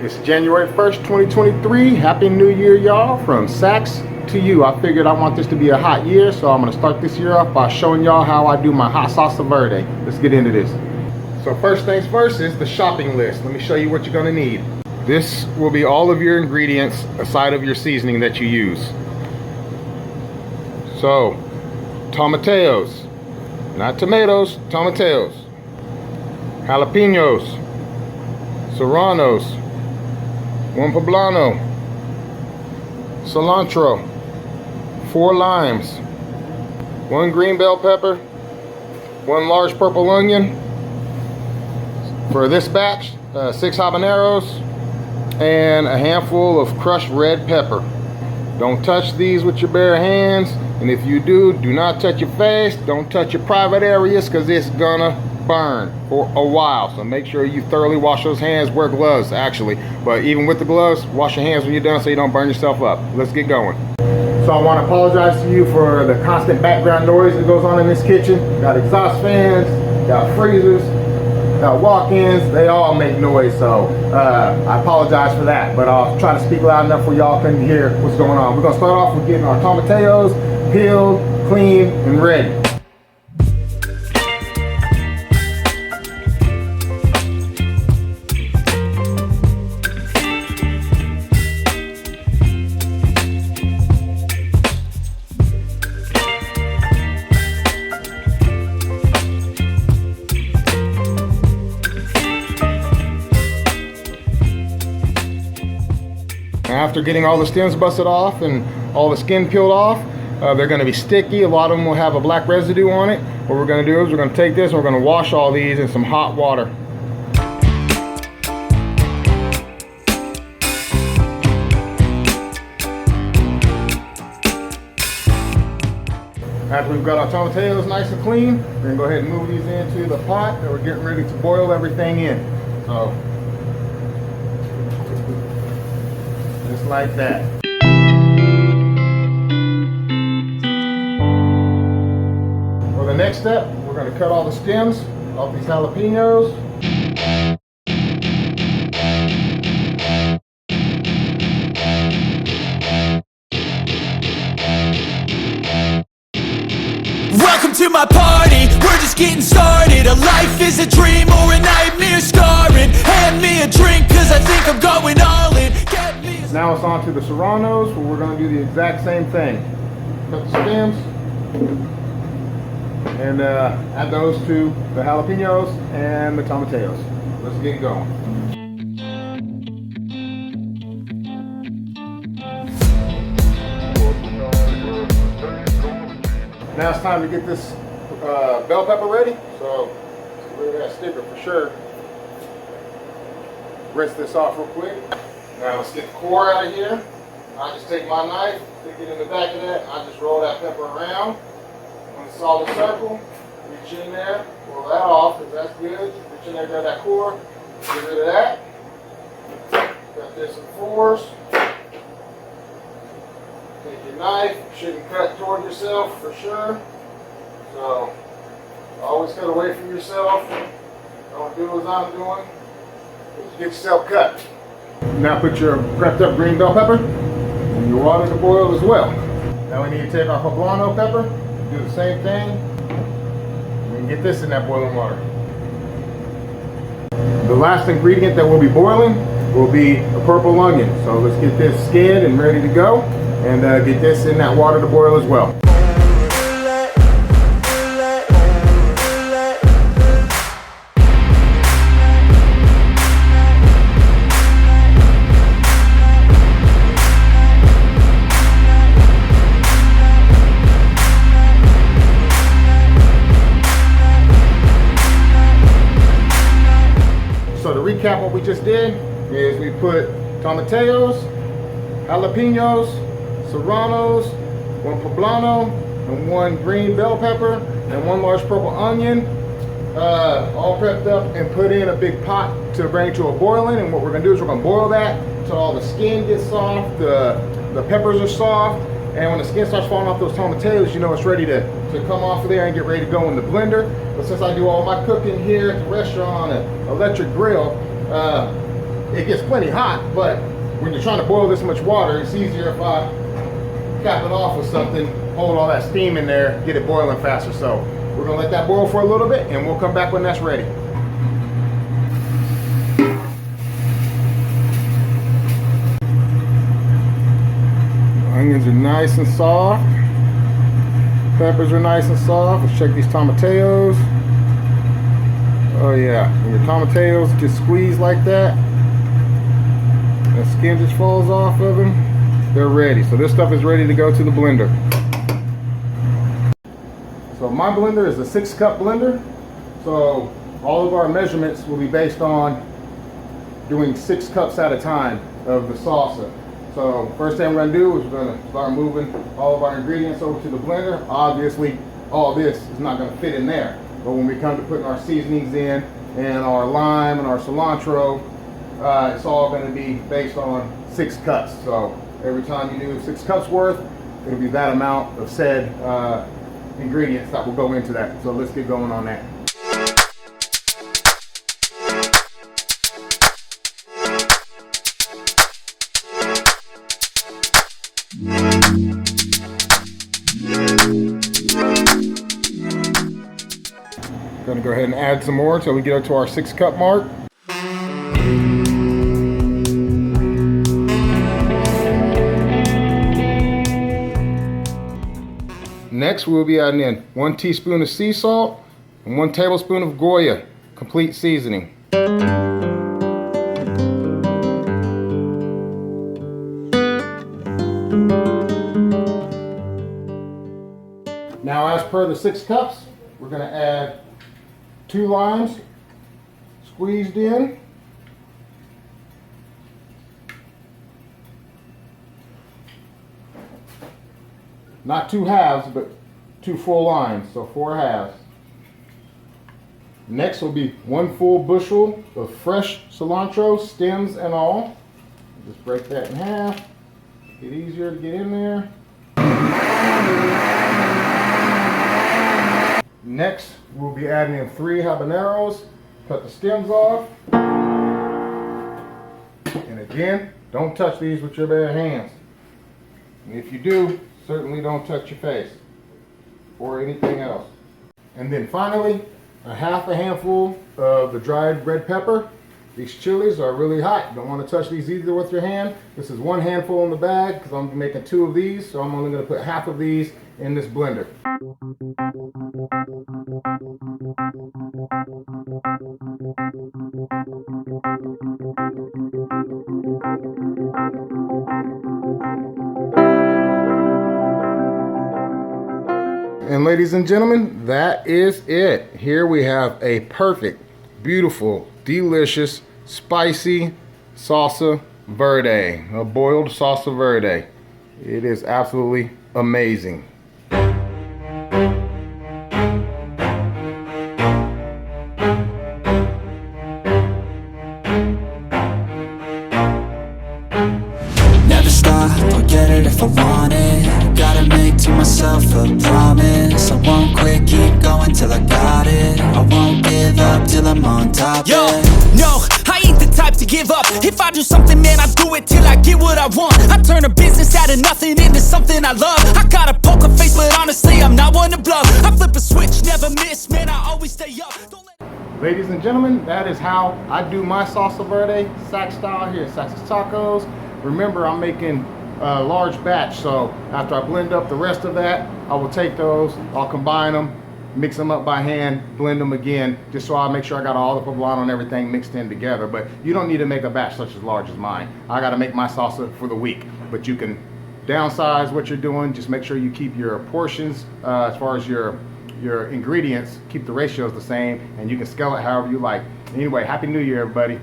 It's January 1st, 2023. Happy New Year, y'all. From Saxx to you. I figured I want this to be a hot year, so I'm going to start this year off by showing y'all how I do my hot salsa verde. Let's get into this. So first things first is the shopping list. Let me show you what you're going to need. This will be all of your ingredients aside of your seasoning that you use. So, tomatillos, not tomatoes, tomatillos, jalapenos, serranos, one poblano, cilantro, 4 limes, 1 green bell pepper, 1 large purple onion. For this batch, 6 habaneros, and a handful of crushed red pepper. Don't touch these with your bare hands, and if you do not touch your face, don't touch your private areas, because it's gonna burn for a while. So make sure you thoroughly wash those hands. Wear gloves actually, but even with the gloves, wash your hands when you're done so you don't burn yourself up. Let's get going. So I want to apologize to you for the constant background noise that goes on in this kitchen. Got exhaust fans, got freezers, got walk-ins, they all make noise, so I apologize for that, but I'll try to speak loud enough where y'all can hear what's going on. We're gonna start off with getting our tomatillos peeled, clean, and ready. After getting all the stems busted off and all the skin peeled off, they're going to be sticky. A lot of them will have a black residue on it. What we're going to do is we're going to take this and we're going to wash all these in some hot water. After we've got our tomatillos nice and clean, we're going to go ahead and move these into the pot that we're getting ready to boil everything in. So, just like that. For the next step, we're going to cut all the stems off these jalapenos. Welcome to my party, we're just getting started. A life is a dream or a nightmare scarring. Hand me a drink cause I think I'm going all in. Now it's on to the serranos, where we're going to do the exact same thing. Cut the stems and add those to the jalapenos and the tomatillos. Let's get going. Now it's time to get this bell pepper ready. So rid of that sticker for sure. Rinse this off real quick. Now let's get the core out of here. I just take my knife, stick it in the back of that, and I just roll that pepper around in a solid circle. Reach in there, pull that off, because that's good. Reach in there, grab that core, get rid of that. Cut this in 4s. Take your knife, you shouldn't cut toward yourself for sure. So always cut away from yourself. Don't do as I'm doing. Just get yourself cut. Now put your prepped up green bell pepper in your water to boil as well. Now we need to take our poblano pepper, do the same thing, and get this in that boiling water. The last ingredient that we'll be boiling will be a purple onion. So let's get this skinned and ready to go, and get this in that water to boil as well. So to recap what we just did is we put tomatillos, jalapenos, serranos, 1 poblano, and 1 green bell pepper, and 1 large purple onion, all prepped up and put in a big pot to bring to a boiling. And what we're going to do is we're going to boil that until all the skin gets soft, the peppers are soft, and when the skin starts falling off those tomatillos, you know it's ready to come off of there and get ready to go in the blender. But since I do all my cooking here at the restaurant on an electric grill, it gets plenty hot, but when you're trying to boil this much water, it's easier if I cap it off with something, hold all that steam in there, get it boiling faster. So we're gonna let that boil for a little bit and we'll come back when that's ready. Onions are nice and soft. Peppers are nice and soft. Let's check these tomatillos. Oh yeah, when your tomatillos get squeezed like that, the skin just falls off of them, they're ready. So this stuff is ready to go to the blender. So my blender is a 6-cup blender. So all of our measurements will be based on doing 6 cups at a time of the salsa. So first thing we're gonna do is we're gonna start moving all of our ingredients over to the blender. Obviously, all this is not gonna fit in there. But when we come to putting our seasonings in and our lime and our cilantro, it's all gonna be based on 6 cups. So every time you do 6 cups worth, it'll be that amount of said ingredients that will go into that. So let's get going on that. Gonna go ahead and add some more until we get up to our 6-cup mark. Next, we'll be adding in 1 teaspoon of sea salt and 1 tablespoon of Goya, complete seasoning. Now, as per the 6 cups, we're going to add 2 limes squeezed in. Not 2 halves, but 2 full limes, so 4 halves. Next will be 1 full bushel of fresh cilantro, stems and all. Just break that in half. Get easier to get in there. Next, we'll be adding in 3 habaneros. Cut the stems off. And again, don't touch these with your bare hands. And if you do, certainly don't touch your face or anything else. And then finally, a handful of the dried red pepper. These chilies are really hot. You don't want to touch these either with your hand. This is 1 handful in the bag because I'm making 2 of these, so I'm only going to put half of these in this blender. And ladies and gentlemen, that is it. Here we have a perfect, beautiful, delicious, spicy salsa verde, a boiled salsa verde. It is absolutely amazing. Never stop, I'll get it if I want it. Gotta make to myself a promise. I won't quit, keep going till I got it. I won't give up till I'm on top. Yo, no, I ain't the type to give up. If I do something, man, I do it till I get what I want. I turn a business out of nothing into something I love. I got a poker face, but honestly, I'm not one to bluff. I flip a switch, never miss, man, I always stay up. Ladies and gentlemen, that is how I do my salsa verde, Saxx style here at Saxx Tacos. Remember, I'm making a large batch, so after I blend up the rest of that, I will take those, I'll combine them, mix them up by hand, blend them again, just so I make sure I got all the poblano and everything mixed in together. But you don't need to make a batch such as large as mine. I got to make my salsa for the week, but you can downsize what you're doing. Just make sure you keep your portions as far as your ingredients, keep the ratios the same, and you can scale it however you like. Anyway, Happy New Year, everybody.